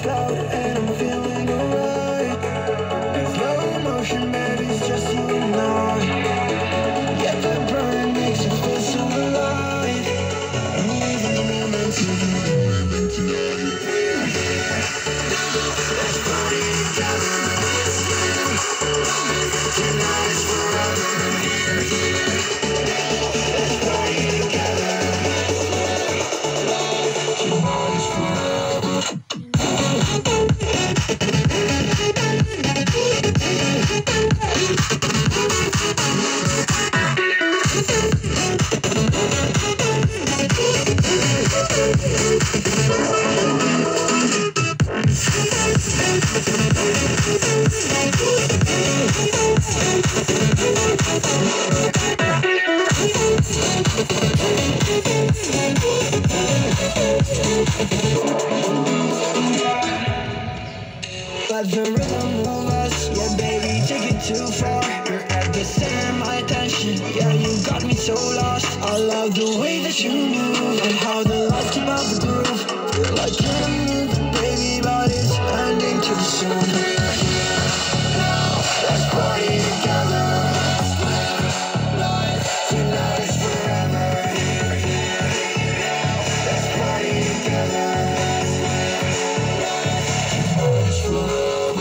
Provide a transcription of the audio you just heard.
cloud and I'm feeling alright. In slow motion, baby, it's just you and I. Get that burn makes it feel so alive. I'm leaving the moment to the moment tonight. Let's party together. Tonight is forever. Let's party together. Tonight is forever. Let the rhythm move us, yeah baby, take it too far. You're at the center of my attention, yeah you got me so lost. I love the way that you move and how the lights keep up the groove. Feel like you're in the mood, baby, but it's ending too soon. Let's party together. Tonight is forever. Let's party together. Tonight is forever.